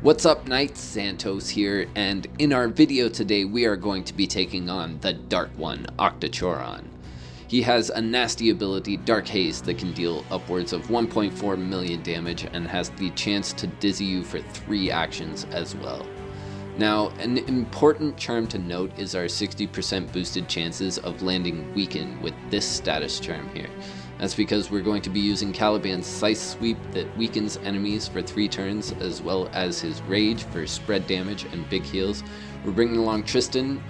What's up, Knights? Xantos here, and in our video today we are going to be taking on the Dark One, Octachoron. He has a nasty ability, Dark Haze, that can deal upwards of 1.4 million damage and has the chance to dizzy you for 3 actions as well. Now, an important charm to note is our 60% boosted chances of landing Weaken with this status charm here. That's because we're going to be using Caliban's Scythe Sweep that weakens enemies for 3 turns, as well as his Rage for spread damage and big heals. We're bringing along Tristan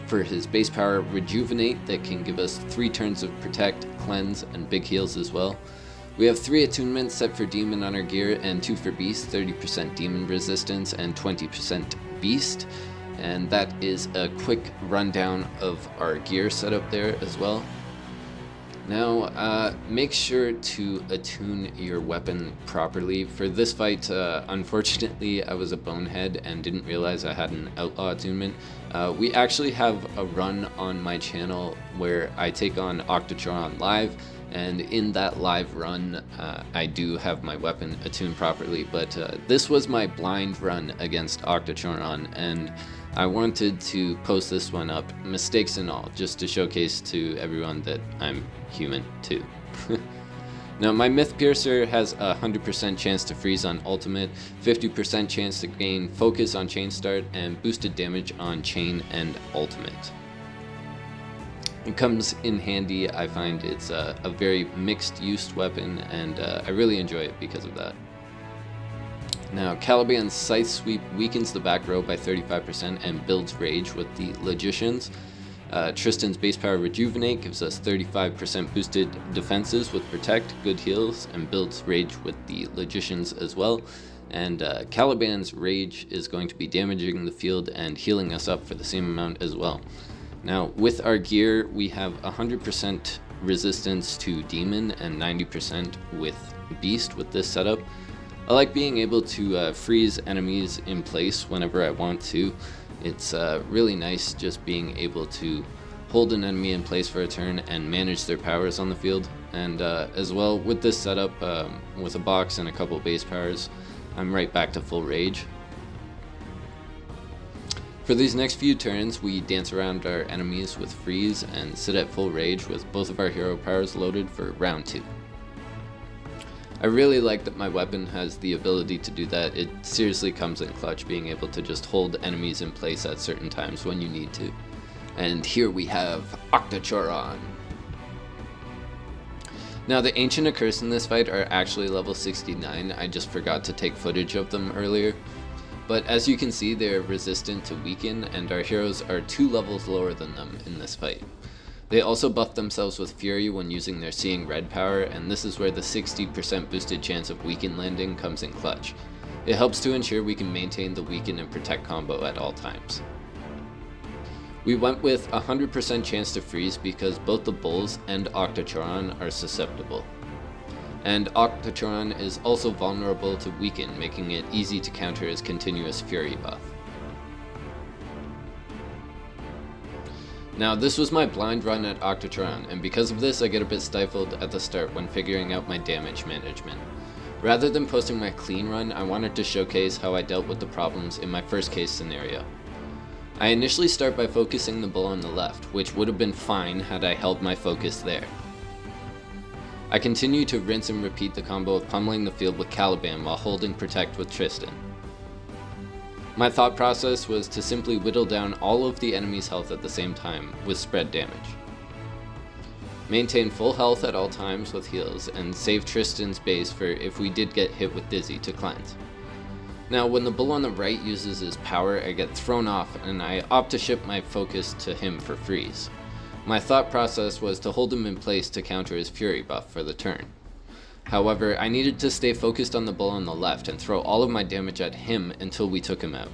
for his base power Rejuvenate that can give us 3 turns of Protect, Cleanse, and big heals as well. We have 3 attunements set for Demon on our gear and 2 for Beast, 30% Demon resistance and 20% Beast. And that is a quick rundown of our gear setup there as well. Now, make sure to attune your weapon properly. For this fight, unfortunately, I was a bonehead and didn't realize I had an outlaw attunement. We actually have a run on my channel where I take on Octachoron live, and in that live run, I do have my weapon attuned properly, but this was my blind run against Octachoron, and I wanted to post this one up, mistakes and all, just to showcase to everyone that I'm human too. Now, my Myth Piercer has a 100% chance to freeze on ultimate, 50% chance to gain focus on chain start, and boosted damage on chain and ultimate. It comes in handy. I find it's a very mixed use weapon, and I really enjoy it because of that. Now, Caliban's Scythe Sweep weakens the back row by 35% and builds Rage with the Logicians. Tristan's base power Rejuvenate gives us 35% boosted defenses with Protect, good heals, and builds Rage with the Logicians as well. And Caliban's Rage is going to be damaging the field and healing us up for the same amount as well. Now, with our gear, we have 100% resistance to Demon and 90% with Beast with this setup. I like being able to freeze enemies in place whenever I want to. It's really nice just being able to hold an enemy in place for a turn and manage their powers on the field. And as well, with this setup, with a box and a couple base powers, I'm right back to full Rage. For these next few turns, we dance around our enemies with Freeze and sit at full Rage with both of our hero powers loaded for round 2. I really like that my weapon has the ability to do that. It seriously comes in clutch, being able to just hold enemies in place at certain times when you need to. And here we have Octachoron. Now, the Ancient Accursed in this fight are actually level 69. I just forgot to take footage of them earlier. But as you can see, they're resistant to Weaken, and our heroes are 2 levels lower than them in this fight. They also buff themselves with Fury when using their Seeing Red power, and this is where the 60% boosted chance of Weaken landing comes in clutch. It helps to ensure we can maintain the Weaken and Protect combo at all times. We went with 100% chance to freeze because both the Bulls and Octachoron are susceptible. And Octachoron is also vulnerable to Weaken, making it easy to counter his continuous Fury buff. Now, this was my blind run at Octachoron, and because of this I get a bit stifled at the start when figuring out my damage management. Rather than posting my clean run, I wanted to showcase how I dealt with the problems in my first case scenario. I initially start by focusing the bull on the left, which would have been fine had I held my focus there. I continue to rinse and repeat the combo of pummeling the field with Caliban while holding Protect with Tristan. My thought process was to simply whittle down all of the enemy's health at the same time with spread damage. Maintain full health at all times with heals, and save Tristan's base for if we did get hit with Dizzy to cleanse. Now, when the bull on the right uses his power, I get thrown off and I opt to shift my focus to him for freeze. My thought process was to hold him in place to counter his Fury buff for the turn. However, I needed to stay focused on the bull on the left and throw all of my damage at him until we took him out.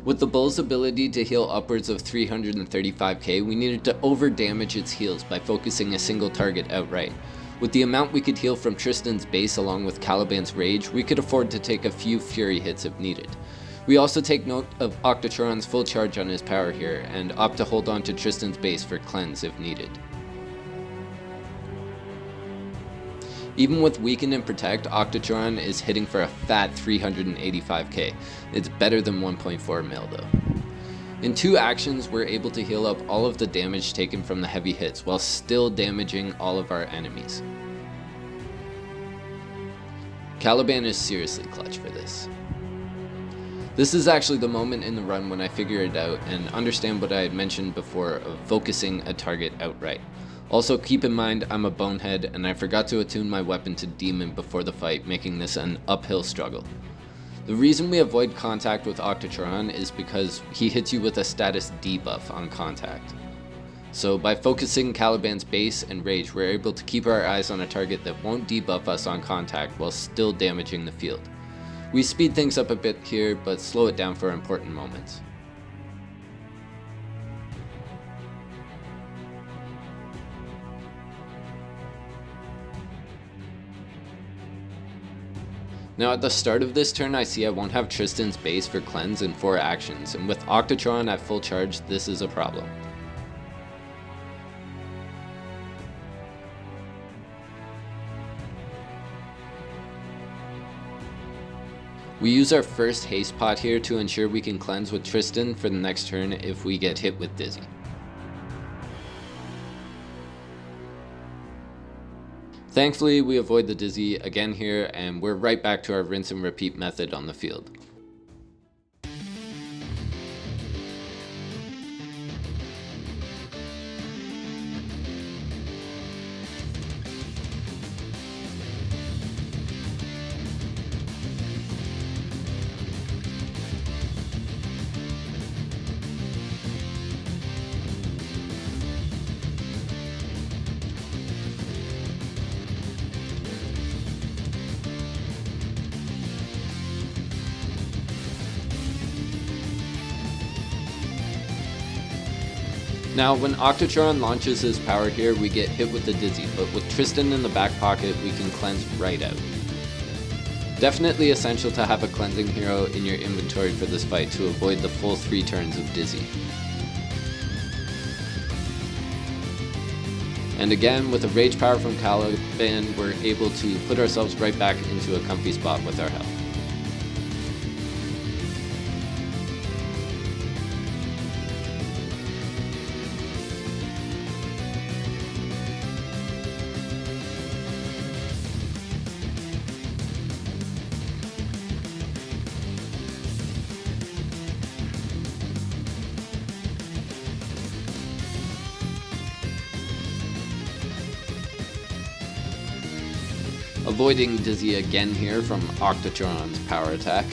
With the bull's ability to heal upwards of 335k, we needed to over-damage its heals by focusing a single target outright. With the amount we could heal from Tristan's base along with Caliban's Rage, we could afford to take a few Fury hits if needed. We also take note of Octachoron's full charge on his power here, and opt to hold on to Tristan's base for cleanse if needed. Even with Weaken and Protect, Octachoron is hitting for a fat 385k. It's better than 1.4 mil though. In 2 actions, we're able to heal up all of the damage taken from the heavy hits while still damaging all of our enemies. Caliban is seriously clutch for this. This is actually the moment in the run when I figure it out and understand what I had mentioned before of focusing a target outright. Also keep in mind I'm a bonehead and I forgot to attune my weapon to Demon before the fight, making this an uphill struggle. The reason we avoid contact with Octachoron is because he hits you with a status debuff on contact. So by focusing Caliban's base and rage, we're able to keep our eyes on a target that won't debuff us on contact while still damaging the field. We speed things up a bit here, but slow it down for important moments. Now at the start of this turn I see I won't have Tristan's base for cleanse in 4 actions, and with Octachoron at full charge this is a problem. We use our first haste pot here to ensure we can cleanse with Tristan for the next turn if we get hit with Dizzy. Thankfully, we avoid the Dizzy again here, and we're right back to our rinse and repeat method on the field. Now, when Octachoron launches his power here, we get hit with the Dizzy, but with Tristan in the back pocket, we can cleanse right out. Definitely essential to have a cleansing hero in your inventory for this fight to avoid the full 3 turns of Dizzy. And again, with a rage power from Caliban, we're able to put ourselves right back into a comfy spot with our health. Avoiding Dizzy again here from Octachoron's power attack.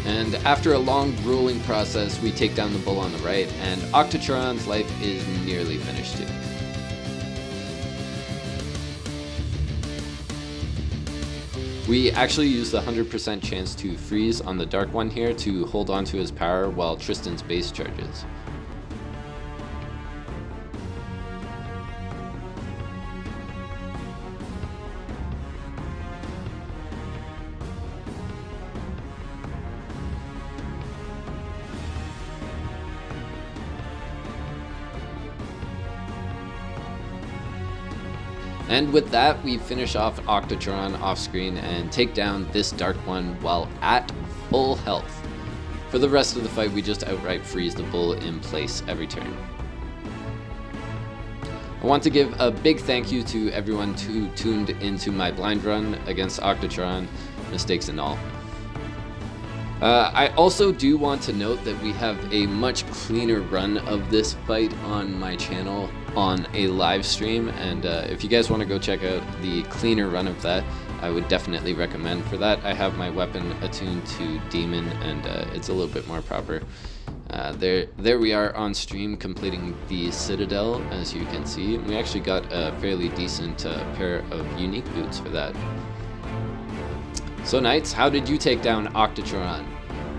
And after a long, grueling process, we take down the bull on the right, and Octachoron's life is nearly finished too. We actually use the 100% chance to freeze on the dark one here to hold on to his power while Tristan's base charges. And with that, we finish off Octachoron off screen and take down this dark one while at full health. For the rest of the fight, we just outright freeze the bull in place every turn. I want to give a big thank you to everyone who tuned into my blind run against Octachoron, mistakes and all. I also do want to note that we have a much cleaner run of this fight on my channel on a live stream, and if you guys want to go check out the cleaner run of that, I would definitely recommend for that. I have my weapon attuned to Demon, and it's a little bit more proper. There we are on stream completing the Citadel, as you can see. We actually got a fairly decent pair of unique boots for that. So Knights, how did you take down Octachoron?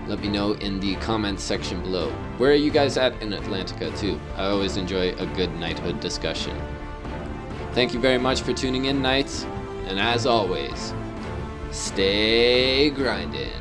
let me know in the comments section below. Where are you guys at in Atlantica too? I always enjoy a good knighthood discussion. Thank you very much for tuning in, Knights, and as always, stay grinding.